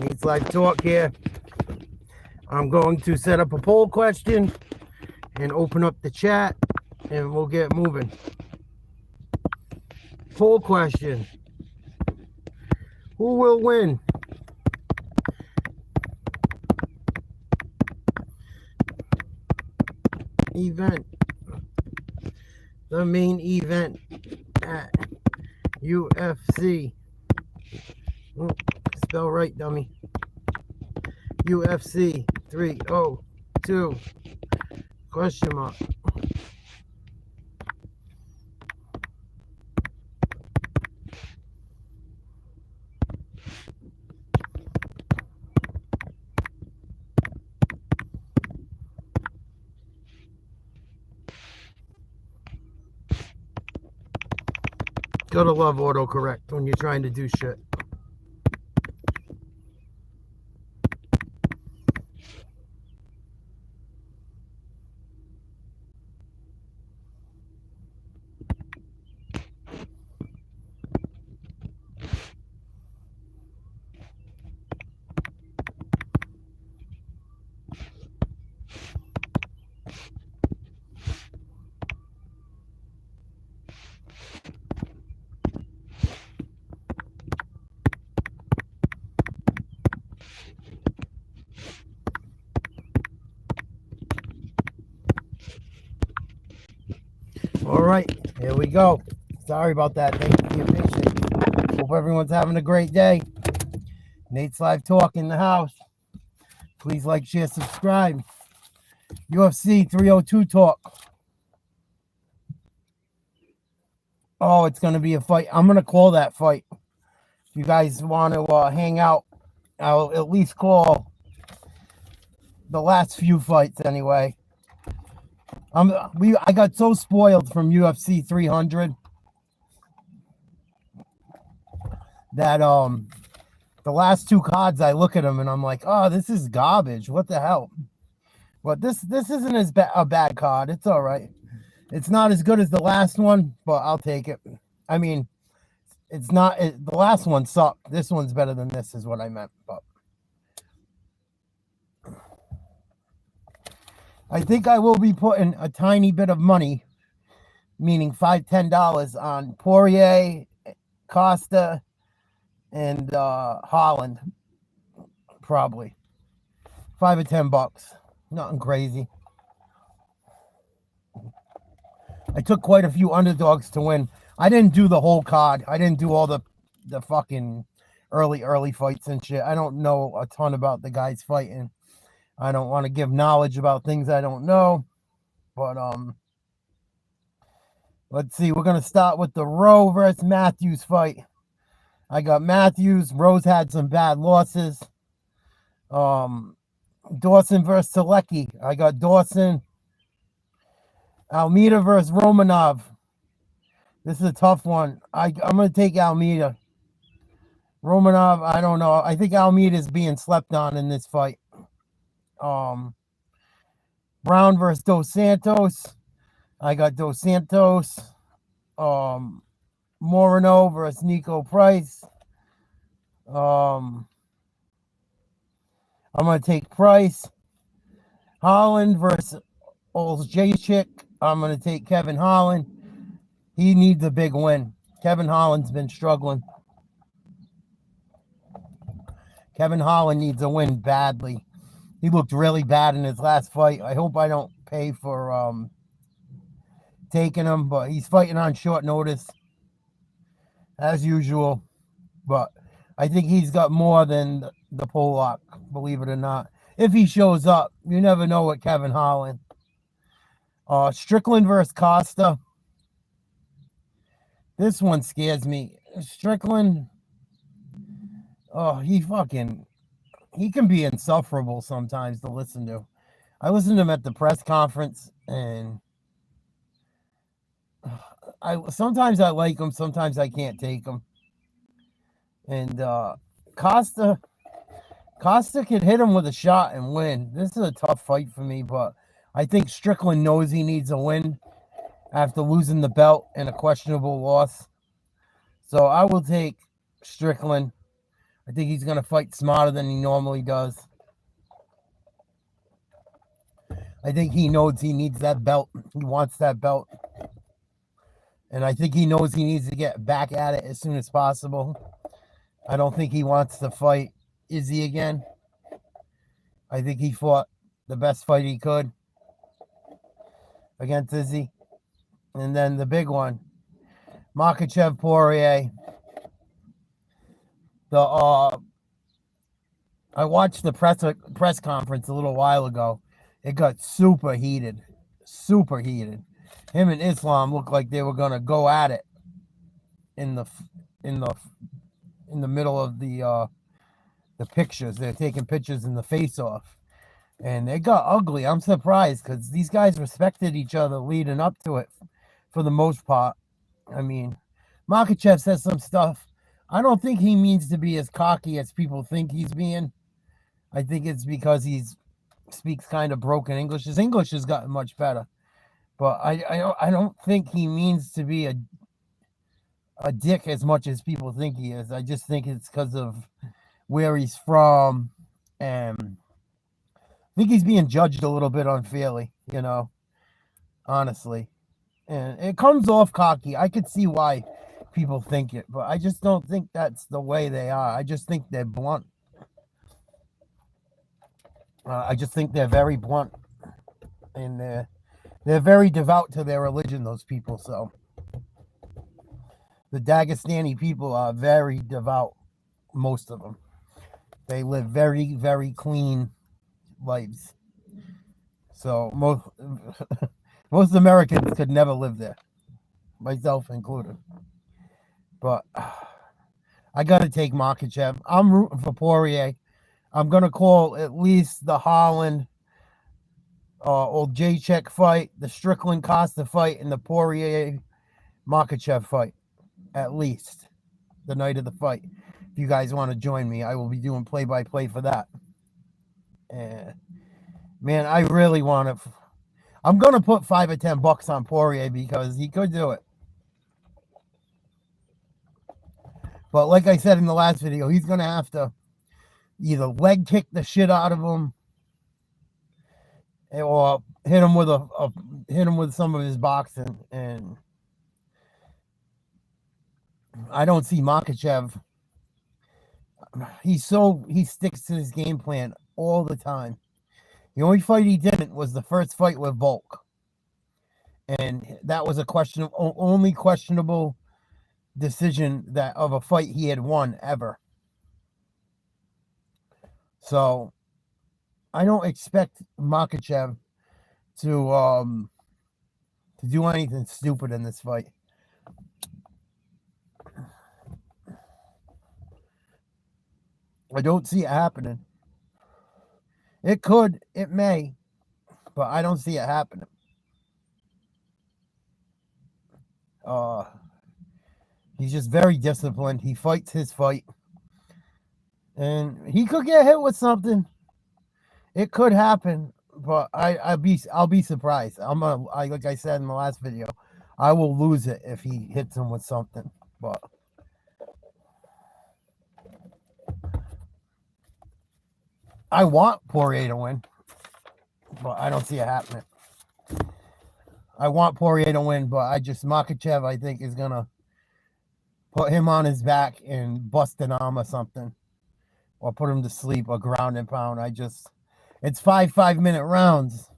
Nate's Live Talk here. I'm going to set up a poll question and open up the chat, and we'll get moving. Poll question. Who will win? Event. The main event at UFC. Spell right, dummy. UFC 302 question mark. Gotta love autocorrect when you're trying to do shit. All right, here we go. Sorry about that. Thank you for your patience. Hope everyone's having a great day. Nate's Live Talk in the house. Please like, share, subscribe. UFC 302 talk. Oh, it's going to be a fight. I'm going to call that fight. If you guys want to hang out, I'll at least call the last few fights anyway. I got so spoiled from UFC 300 that the last two cards I look at them and I'm like, oh, this is garbage. What the hell? But this isn't a bad card. It's all right. It's not as good as the last one, but I'll take it. I mean, it's not. The last one sucked. This one's better than this, is what I meant. But I think I will be putting a tiny bit of money, meaning $5-10 on Poirier, Costa, and Holland. Probably $5 or $10. Nothing crazy. I took quite a few underdogs to win. I didn't do the whole card. I didn't do all the fucking early fights and shit. I don't know a ton about the guys fighting. I don't want to give knowledge about things I don't know. But let's see. We're gonna start with the Rowe versus Matthews fight. I got Matthews. Rowe's had some bad losses. Dawson versus Selecki. I got Dawson. Almeida versus Romanov. This is a tough one. I'm going to take Almeida. Romanov, I don't know. I think Almeida is being slept on in this fight. Brown versus Dos Santos. I got Dos Santos. Moreno versus Nico Price. I'm going to take Price. Holland versus Olszewski. I'm going to take Kevin Holland. He needs a big win. Kevin Holland's been struggling. Kevin Holland needs a win badly. He looked really bad in his last fight. I hope I don't pay for taking him, but he's fighting on short notice, as usual. But I think he's got more than the Pollock, believe it or not. If he shows up, you never know with Kevin Holland. Strickland versus Costa. This one scares me. Strickland, he can be insufferable sometimes to listen to. I listened to him at the press conference, and sometimes I like him, sometimes I can't take him. And Costa could hit him with a shot and win. This is a tough fight for me, but I think Strickland knows he needs a win after losing the belt in a questionable loss. So I will take Strickland. I think he's going to fight smarter than he normally does. I think he knows he needs that belt. He wants that belt. And I think he knows he needs to get back at it as soon as possible. I don't think he wants to fight Izzy again. I think he fought the best fight he could against Izzy. And then the big one, Makhachev Poirier. I watched the press conference a little while ago. It got super heated. Him and Islam looked like they were gonna go at it in the middle of the pictures. They're taking pictures in the face-off, and it got ugly. I'm surprised because these guys respected each other leading up to it for the most part. I mean, Makhachev says some stuff. I don't think he means to be as cocky as people think he's being. I think it's because he speaks kind of broken English. His English has gotten much better, but I don't think he means to be a dick as much as people think he is. I just think it's because of where he's from, and I think he's being judged a little bit unfairly, honestly. And it comes off cocky. I could see why people think it, but I just don't think that's the way they are. I just think they're blunt. I just think they're very blunt, and they're very devout to their religion, those people. So the Dagestani people are very devout, most of them. They live very, very clean lives. So most Americans could never live there, myself included. But I got to take Makhachev. I'm rooting for Poirier. I'm going to call at least the Holland old Jacek fight, the Strickland Costa fight, and the Poirier Makhachev fight, at least the night of the fight. If you guys want to join me, I will be doing play-by-play for that. And man, I really want to. I'm going to put $5 or $10 on Poirier because he could do it. But like I said in the last video, he's going to have to either leg kick the shit out of him or hit him with some of his boxing. And I don't see Makhachev. He sticks to his game plan all the time. The only fight he didn't was the first fight with Volk, and that was only questionable decision of a fight he had won ever. So I don't expect Makhachev to do anything stupid in this fight. I don't see it happening. It could, it may, but I don't see it happening. He's just very disciplined. He fights his fight. And he could get hit with something. It could happen, but I'll be surprised. Like I said in the last video, I will lose it if he hits him with something. But I want Poirier to win, but I don't see it happening. I want Poirier to win, but Makhachev, I think, is gonna put him on his back and bust an arm or something, or put him to sleep, or ground and pound. It's 5 5-minute rounds.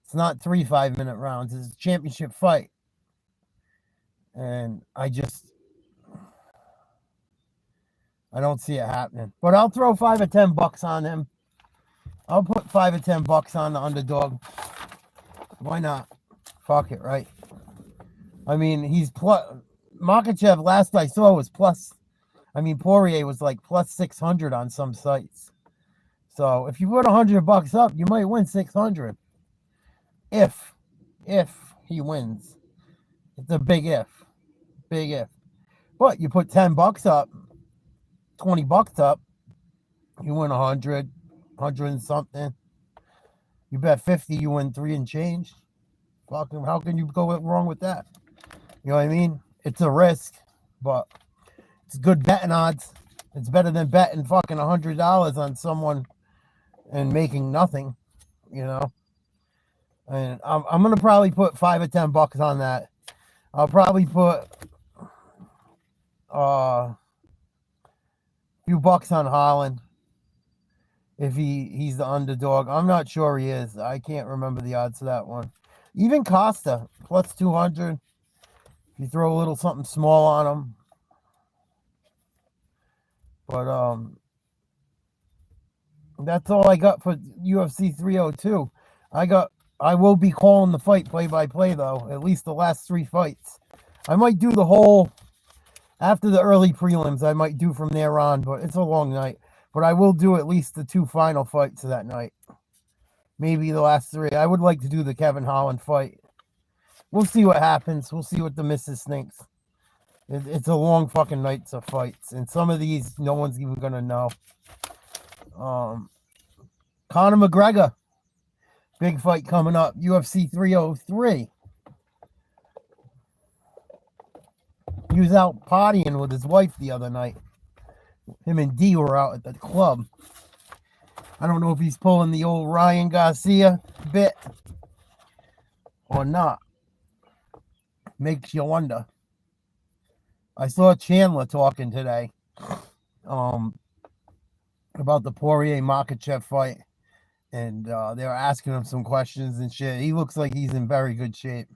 It's not 3 5-minute rounds. It's a championship fight. And I don't see it happening. But I'll throw $5 or $10 on him. I'll put $5 or $10 on the underdog. Why not? Fuck it, right? I mean, Makhachev, last I saw, was Poirier was like plus 600 on some sites. So if you put $100 up, you might win 600. If he wins. It's a big if. Big if. But you put $10 up, $20 up, you win 100 and something. You bet 50, you win 3 and change. Fucking, how can you go wrong with that? You know what I mean? It's a risk, but it's good betting odds. It's better than betting fucking $100 on someone and making nothing, you know. And I'm gonna probably put $5 or $10 on that. I'll probably put a few bucks on Holland if he's the underdog. I'm not sure he is. I can't remember the odds of that one. Even Costa plus 200. If you throw a little something small on him. But that's all I got for UFC 302. I will be calling the fight play by play though, at least the last 3 fights. I might do the whole after the early prelims. I might do from there on, but it's a long night. But I will do at least the 2 final fights of that night. Maybe the last 3. I would like to do the Kevin Holland fight. We'll see what happens. We'll see what the missus thinks. It's a long fucking nights of fights, and some of these no one's even gonna know. Conor McGregor, big fight coming up, UFC 303. He was out partying with his wife the other night. Him and Dee were out at the club. I don't know if he's pulling the old Ryan Garcia bit or not. Makes you wonder. I saw Chandler talking today about the Poirier Makhachev fight, and they were asking him some questions and shit. He looks like he's in very good shape.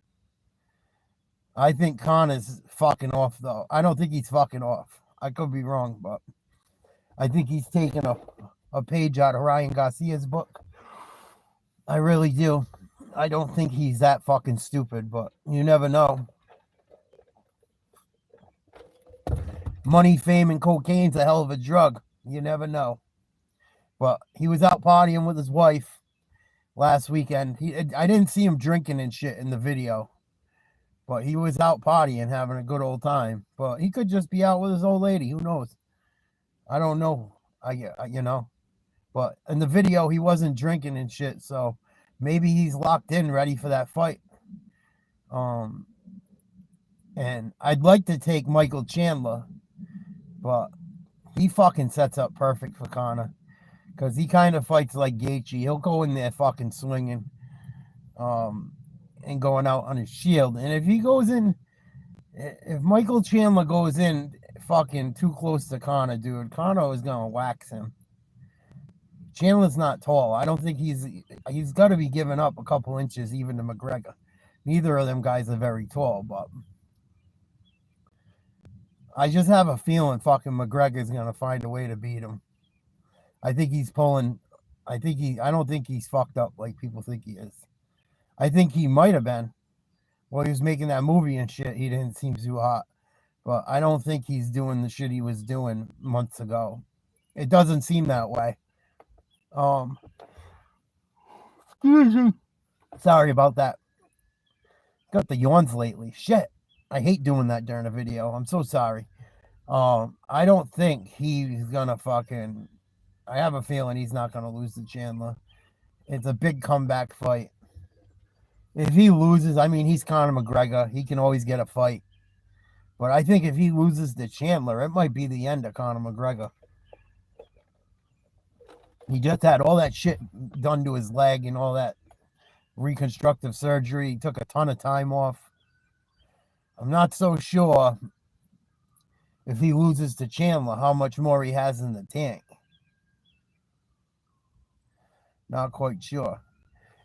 I think Conor's fucking off, though. I don't think he's fucking off. I could be wrong, but I think he's taking a page out of Ryan Garcia's book. I really do. I don't think he's that fucking stupid, but you never know. Money, fame, and cocaine's a hell of a drug. You never know. But he was out partying with his wife last weekend. I didn't see him drinking and shit in the video. But he was out partying, having a good old time. But he could just be out with his old lady. Who knows? I don't know. You know. But in the video, he wasn't drinking and shit. So maybe he's locked in, ready for that fight. And I'd like to take Michael Chandler. But he fucking sets up perfect for Conor. Because he kind of fights like Gaethje. He'll go in there fucking swinging. And going out on his shield. And if he goes in, if Michael Chandler goes in fucking too close to Conor, dude, Conor is going to wax him. Chandler's not tall. I don't think he's got to be giving up a couple inches even to McGregor. Neither of them guys are very tall, but I just have a feeling fucking McGregor's going to find a way to beat him. I think he's pulling. I don't think he's fucked up like people think he is. I think he might have been. Well, he was making that movie and shit. He didn't seem too hot. But I don't think he's doing the shit he was doing months ago. It doesn't seem that way. Sorry about that. Got the yawns lately. Shit. I hate doing that during a video. I'm so sorry. I don't think he's gonna fucking... I have a feeling he's not gonna lose to Chandler. It's a big comeback fight. If he loses, I mean, he's Conor McGregor. He can always get a fight. But I think if he loses to Chandler, it might be the end of Conor McGregor. He just had all that shit done to his leg and all that reconstructive surgery. He took a ton of time off. I'm not so sure if he loses to Chandler how much more he has in the tank. Not quite sure.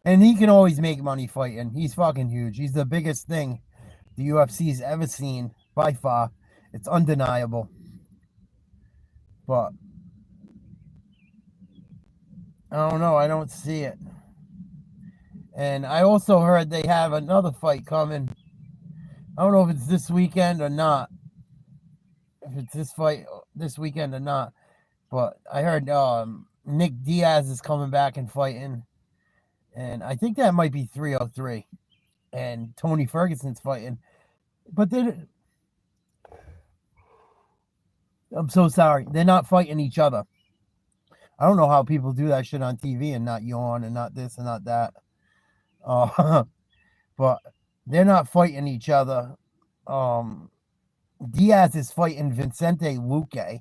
And he can always make money fighting. He's fucking huge. He's the biggest thing the UFC's ever seen by far. It's undeniable. But I don't know. I don't see it. And I also heard they have another fight coming. I don't know if it's this weekend or not. If it's this fight this weekend or not. But I heard Nick Diaz is coming back and fighting. And I think that might be 303. And Tony Ferguson's fighting. But I'm so sorry. They're not fighting each other. I don't know how people do that shit on TV and not yawn and not this and not that. But they're not fighting each other. Diaz is fighting Vicente Luque.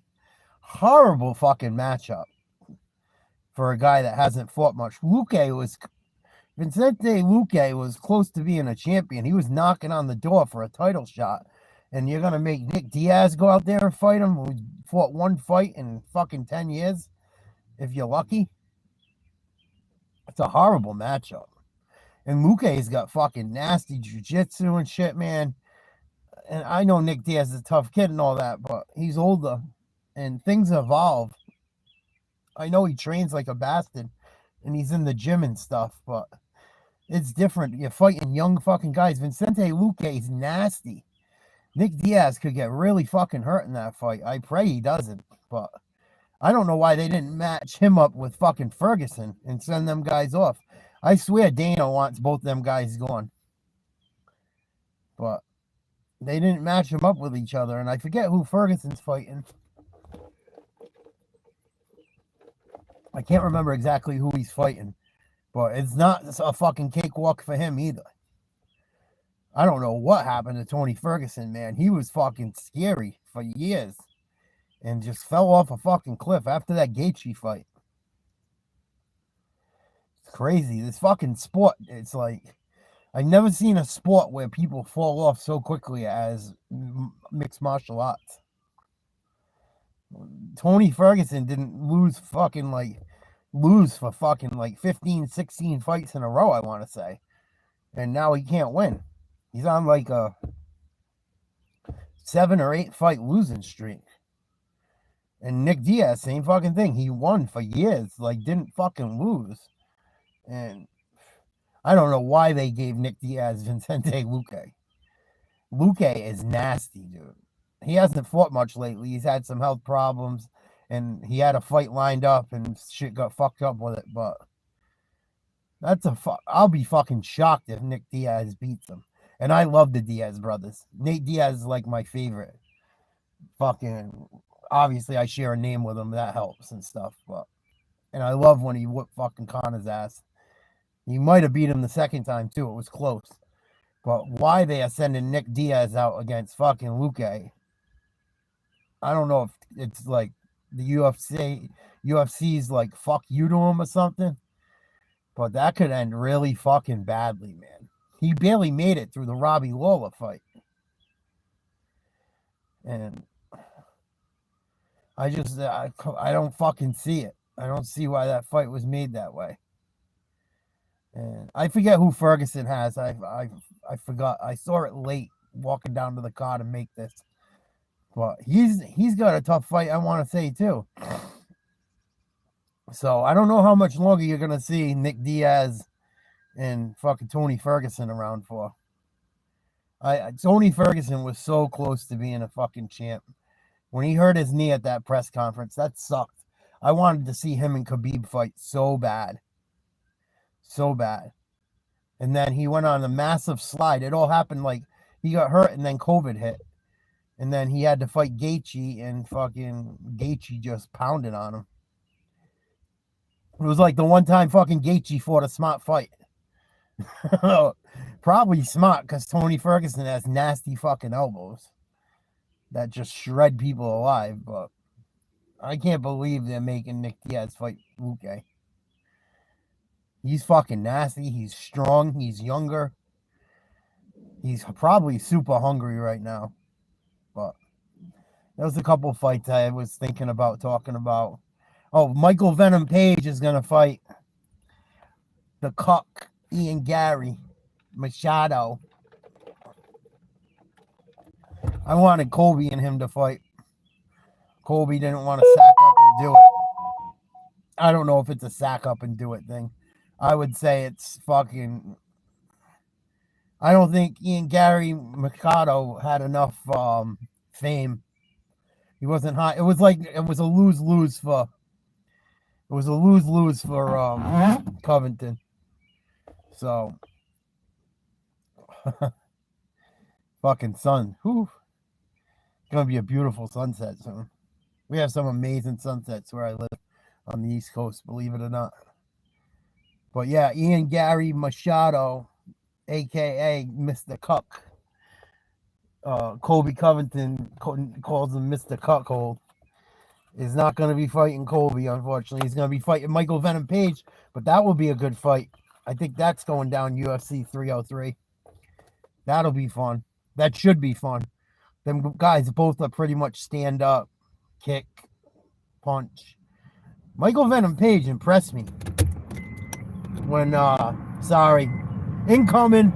Horrible fucking matchup for a guy that hasn't fought much. Vicente Luque was close to being a champion. He was knocking on the door for a title shot. And you're going to make Nick Diaz go out there and fight him, who fought one fight in fucking 10 years, if you're lucky? It's a horrible matchup. And Luque's got fucking nasty jiu-jitsu and shit, man. And I know Nick Diaz is a tough kid and all that, but he's older and things evolve. I know he trains like a bastard and he's in the gym and stuff, but it's different. You're fighting young fucking guys. Vicente Luque is nasty. Nick Diaz could get really fucking hurt in that fight. I pray he doesn't, but I don't know why they didn't match him up with fucking Ferguson and send them guys off. I swear Dana wants both them guys gone. But they didn't match them up with each other, and I forget who Ferguson's fighting. I can't remember exactly who he's fighting, but it's not a fucking cakewalk for him either. I don't know what happened to Tony Ferguson, man. He was fucking scary for years and just fell off a fucking cliff after that Gaethje fight. It's crazy. This fucking sport, it's like, I've never seen a sport where people fall off so quickly as mixed martial arts. Tony Ferguson didn't lose for fucking like 15, 16 fights in a row, I want to say. And now he can't win. He's on like a 7 or 8 fight losing streak. And Nick Diaz, same fucking thing. He won for years, like didn't fucking lose. And I don't know why they gave Nick Diaz Vicente Luque. Luque is nasty, dude. He hasn't fought much lately. He's had some health problems, and he had a fight lined up, and shit got fucked up with it. But I'll be fucking shocked if Nick Diaz beats him. And I love the Diaz brothers. Nate Diaz is like my favorite. Fucking, obviously, I share a name with him. That helps and stuff. And I love when he whooped fucking Connor's ass. He might have beat him the second time, too. It was close. But why they are sending Nick Diaz out against fucking Luque, I don't know if it's like the UFC's like, fuck you to him or something. But that could end really fucking badly, man. He barely made it through the Robbie Lawler fight. And I don't fucking see it. I don't see why that fight was made that way. And I forget who Ferguson has. I forgot. I saw it late walking down to the car to make this. But he's got a tough fight, I want to say, too. So I don't know how much longer you're going to see Nick Diaz and fucking Tony Ferguson around for. Tony Ferguson was so close to being a fucking champ. When he hurt his knee at that press conference, that sucked. I wanted to see him and Khabib fight so bad. So bad. And then he went on a massive slide. It all happened like he got hurt and then COVID hit. And then he had to fight Gaethje, and fucking Gaethje just pounded on him. It was like the one time fucking Gaethje fought a smart fight. Probably smart because Tony Ferguson has nasty fucking elbows that just shred people alive. But I can't believe they're making Nick Diaz fight Luque. He's fucking nasty. He's strong. He's younger. He's probably super hungry right now. But there was a couple fights I was thinking about talking about. Oh, Michael Venom Page is going to fight the cuck, Ian Gary Machado. I wanted Colby and him to fight. Colby didn't want to sack up and do it. I don't know if it's a sack up and do it thing. I would say it's fucking... I don't think Ian Gary Machado had enough fame. He wasn't high. It was a lose-lose for Covington. So fucking sun. Whew. It's gonna be a beautiful sunset soon. We have some amazing sunsets where I live on the East Coast, believe it or not. But yeah, Ian Gary Machado, aka Mr. Cuck. Colby Covington calls him Mr. Cuckold. is not going to be fighting Colby, unfortunately. He's going to be fighting Michael Venom Page, but that will be a good fight. I think that's going down UFC 303. That'll be fun. That should be fun. Them guys both are pretty much stand up, kick, punch. Michael Venom Page impressed me when, sorry, incoming.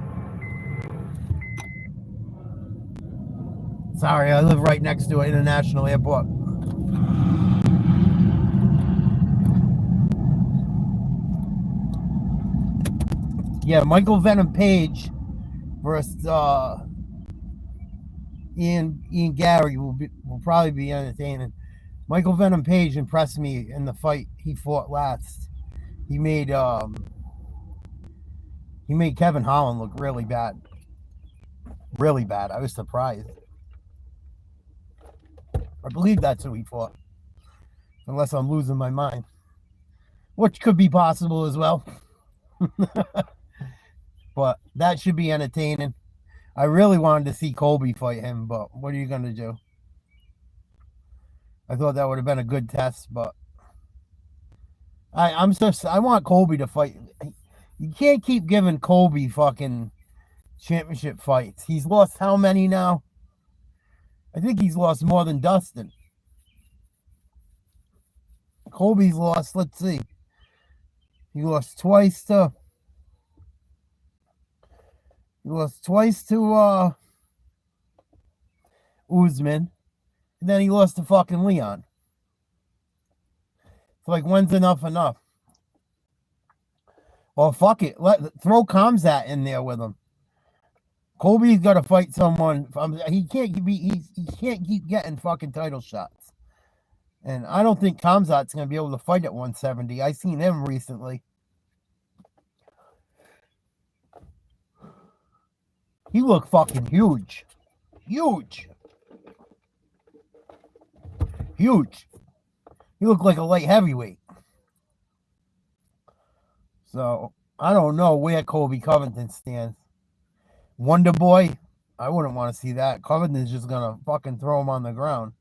Sorry, I live right next to an international airport. Yeah, Michael Venom Page versus Ian Gary will probably be entertaining. Michael Venom Page impressed me in the fight he fought last. He made Kevin Holland look really bad. Really bad. I was surprised. I believe that's who he fought. Unless I'm losing my mind. Which could be possible as well. But that should be entertaining. I really wanted to see Colby fight him, but what are you going to do? I thought that would have been a good test, but I want Colby to fight. You can't keep giving Colby fucking championship fights. He's lost how many now? I think he's lost more than Dustin. Colby's lost, let's see. He lost twice to Usman, and then he lost to fucking Leon. It's like, when's enough? Well, fuck it. Throw Khamzat in there with him. Colby's got to fight someone. He can't keep getting fucking title shots. And I don't think Khamzat's going to be able to fight at 170. I seen him recently. He looked fucking huge. Huge. He looked like a light heavyweight. So, I don't know where Colby Covington stands. Wonder Boy, I wouldn't want to see that. Covington's just going to fucking throw him on the ground.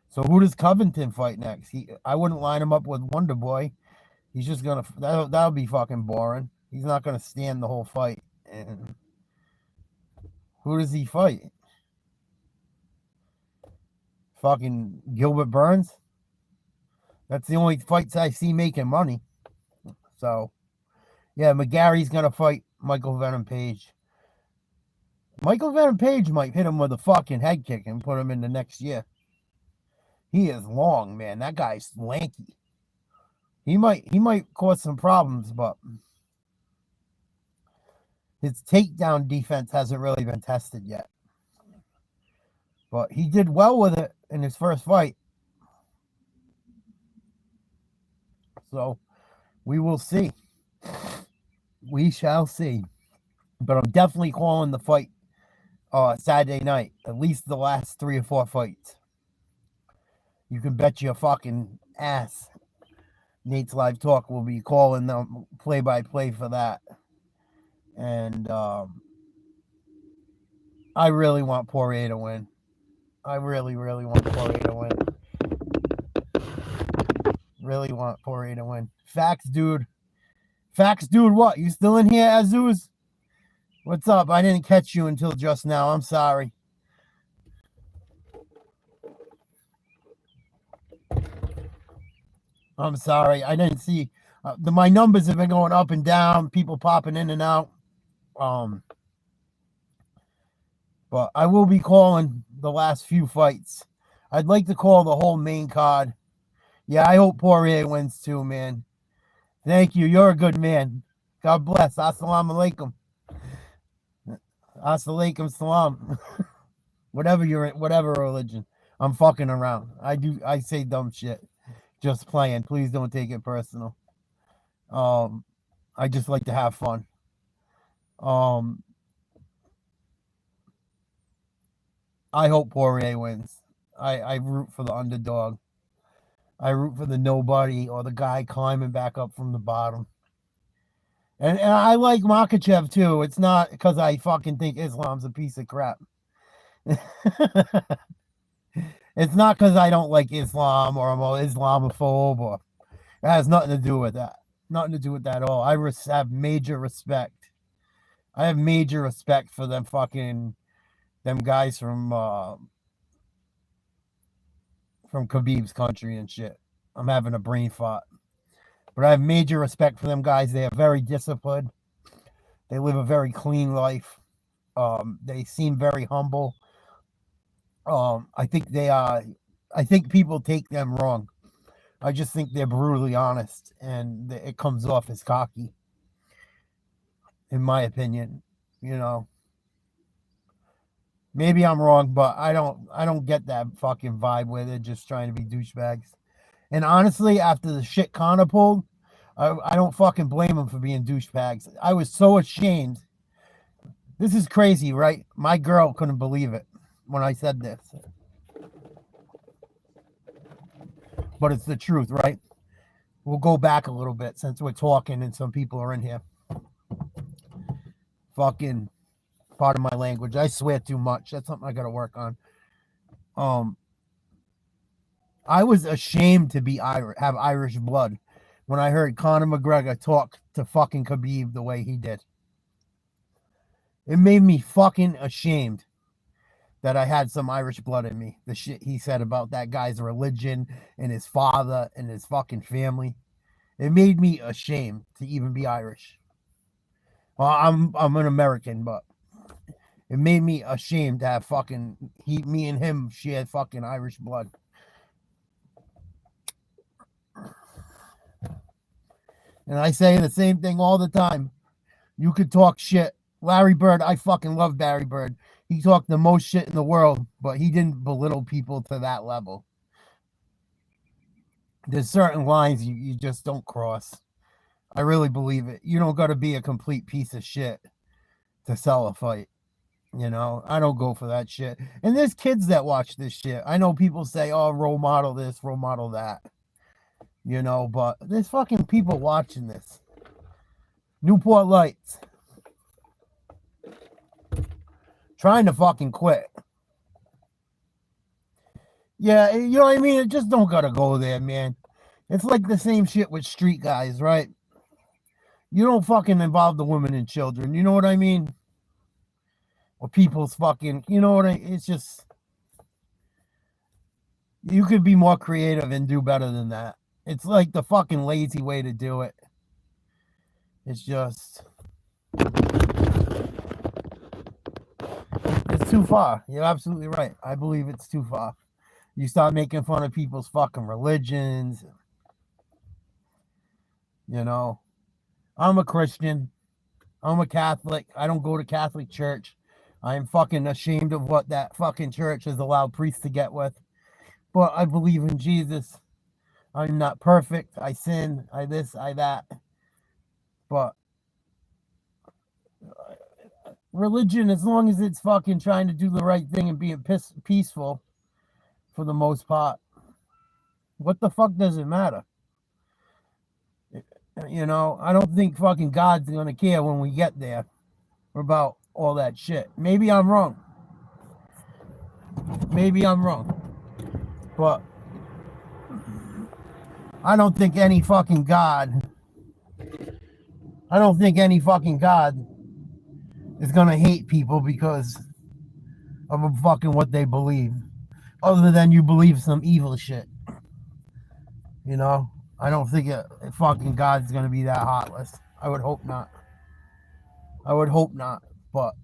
So who does Covington fight next? I wouldn't line him up with Wonder Boy. He's just going to... That'll be fucking boring. He's not going to stand the whole fight. And who does he fight? Fucking Gilbert Burns? That's the only fights I see making money. So, yeah, McGarry's going to fight Michael Venom Page. Michael Venom Page might hit him with a fucking head kick and put him in the next year. He is long, man. That guy's lanky. He might cause some problems, but his takedown defense hasn't really been tested yet. But he did well with it in his first fight. So we will see. We shall see. But I'm definitely calling the fight Saturday night. At least the last 3 or 4 fights. You can bet your fucking ass Nate's Live Talk will be calling them play-by-play for that. And I really want Poirier to win. I really, really want Poirier to win. Really want Poirier to win. Facts, dude. Facts, dude, what? You still in here, Azuz? What's up? I didn't catch you until just now. I'm sorry. I'm sorry. I didn't see. My numbers have been going up and down. People popping in and out. But I will be calling the last few fights. I'd like to call the whole main card. Yeah, I hope Poirier wins too, man. Thank you. You're a good man. God bless. Assalamu alaikum. Assalamualaikum salam. Whatever religion. I'm fucking around. I say dumb shit. Just playing. Please don't take it personal. I just like to have fun. I hope Poirier wins. I root for the underdog. I root for the nobody or the guy climbing back up from the bottom. And I like Makhachev too. It's not because I fucking think Islam's a piece of crap. It's not because I don't like Islam or I'm an Islamophobe, or it has nothing to do with that. Nothing to do with that at all. I have major respect. I have major respect for them guys from Khabib's country and shit. I'm having a brain fart. But I have major respect for them guys. They are very disciplined. They live a very clean life. They seem very humble. I think people take them wrong. I just think they're brutally honest, and it comes off as cocky, in my opinion. You know, maybe I'm wrong, but I don't get that fucking vibe where they're just trying to be douchebags. And honestly, after the shit Conor pulled, I don't fucking blame him for being douchebags. I was so ashamed. This is crazy, right? My girl couldn't believe it when I said this. But it's the truth, right? We'll go back a little bit since we're talking and some people are in here. Fucking, pardon my language. I swear too much. That's something I got to work on. I was ashamed to be have Irish blood when I heard Conor McGregor talk to fucking Khabib the way he did. It made me fucking ashamed that I had some Irish blood in me. The shit he said about that guy's religion and his father and his fucking family. It made me ashamed to even be Irish. Well, I'm an American, but it made me ashamed to have me and him share fucking Irish blood. And I say the same thing all the time. You could talk shit. Larry Bird, I fucking love Larry Bird. He talked the most shit in the world, but he didn't belittle people to that level. There's certain lines you just don't cross. I really believe it. You don't got to be a complete piece of shit to sell a fight. You know, I don't go for that shit. And there's kids that watch this shit. I know people say, oh, role model this, role model that. You know, but there's fucking people watching this. Newport Lights. Trying to fucking quit. Yeah, you know what I mean? It just don't gotta go there, man. It's like the same shit with street guys, right? You don't fucking involve the women and children. You know what I mean? Or people's fucking, you know what it's just, you could be more creative and do better than that. It's like the fucking lazy way to do it. It's just, it's too far. You're absolutely right. I believe it's too far. You start making fun of people's fucking religions. You know, I'm a Christian. I'm a Catholic. I don't go to Catholic church. I am fucking ashamed of what that fucking church has allowed priests to get with. But I believe in Jesus. I'm not perfect. I sin. I this, I that. But religion, as long as it's fucking trying to do the right thing and being peaceful, for the most part, what the fuck does it matter? You know, I don't think fucking God's gonna care when we get there about all that shit. Maybe I'm wrong. Maybe I'm wrong. But I don't think any fucking God is gonna hate people because of fucking what they believe. Other than you believe some evil shit. You know? I don't think fucking God's gonna be that heartless. I would hope not. But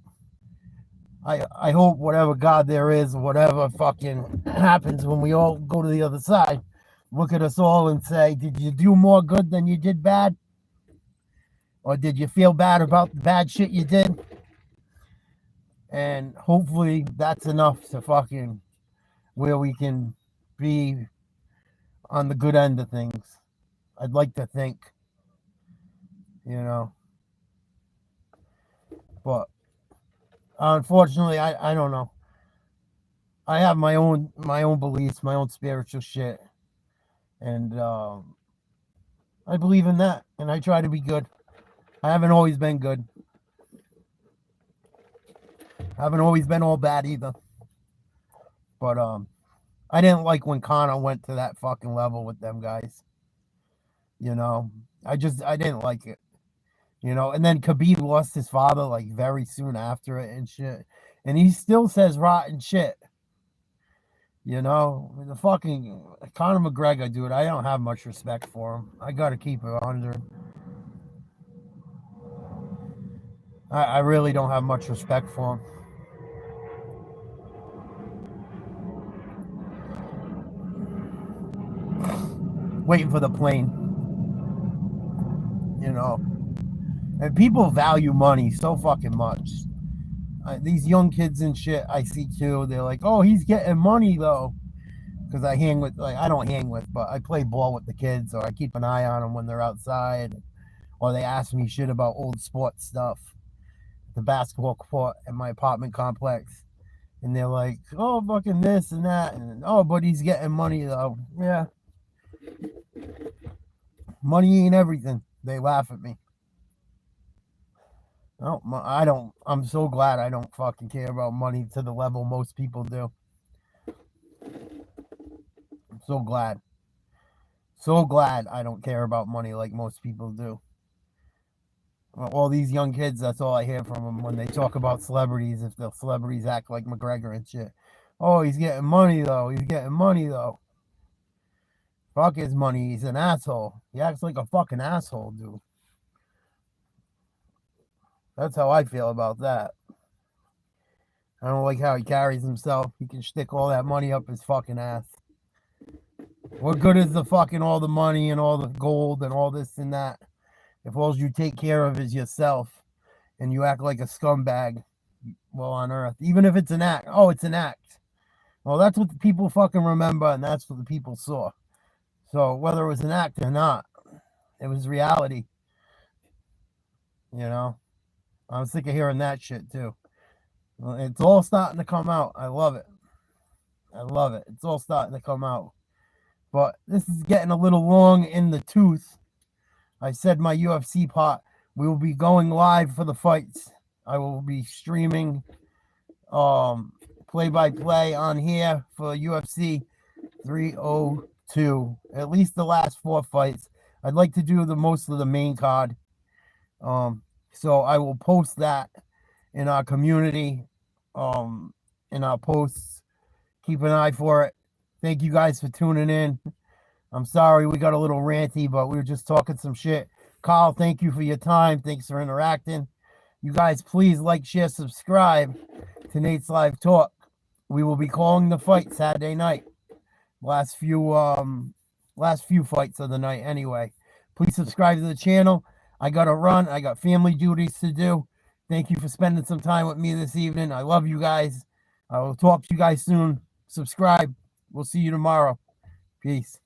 I hope whatever God there is, whatever fucking happens when we all go to the other side, look at us all and say, did you do more good than you did bad? Or did you feel bad about the bad shit you did? And hopefully that's enough to fucking where we can be on the good end of things. I'd like to think, you know. But unfortunately, I don't know. I have my own beliefs, my own spiritual shit. And I believe in that. And I try to be good. I haven't always been good. I haven't always been all bad either. But I didn't like when Conor went to that fucking level with them guys. You know, I didn't like it. You know, and then Khabib lost his father like very soon after it and shit, and he still says rotten shit. You know, the fucking Conor McGregor, dude. I don't have much respect for him. I gotta keep it 100. I really don't have much respect for him. Waiting for the plane. You know, and people value money so fucking much. These young kids and shit I see too, they're like, oh, he's getting money though. Because I hang with, like, I don't hang with, but I play ball with the kids, or I keep an eye on them when they're outside, or they ask me shit about old sports stuff, the basketball court at my apartment complex. And they're like, oh, fucking this and that. And, oh, but he's getting money though. Yeah. Money ain't everything. They laugh at me. I don't. I'm so glad I don't fucking care about money to the level most people do. I'm so glad. So glad I don't care about money like most people do. All these young kids, that's all I hear from them when they talk about celebrities. If the celebrities act like McGregor and shit. Oh, he's getting money though. He's getting money though. Fuck his money. He's an asshole. He acts like a fucking asshole, dude. That's how I feel about that. I don't like how he carries himself. He can stick all that money up his fucking ass. What good is the fucking all the money and all the gold and all this and that if all you take care of is yourself and you act like a scumbag while on earth? Even if it's an act. Oh, it's an act. Well, that's what the people fucking remember, and that's what the people saw. So whether it was an act or not, it was reality. You know? I'm sick of hearing that shit too. It's all starting to come out. I love it. I love it. It's all starting to come out. But this is getting a little long in the tooth. I said my UFC part. We will be going live for the fights. I will be streaming play-by-play on here for UFC 302. At least the last 4 fights. I'd like to do the most of the main card. So I will post that in our community, in our posts. Keep an eye for it. Thank you guys for tuning in. I'm sorry we got a little ranty, but we were just talking some shit. Carl, thank you for your time. Thanks for interacting. You guys, please like, share, subscribe to Nate's Live Talk. We will be calling the fight Saturday night. Last few fights of the night anyway. Please subscribe to the channel. I got to run. I got family duties to do. Thank you for spending some time with me this evening. I love you guys. I will talk to you guys soon. Subscribe. We'll see you tomorrow. Peace.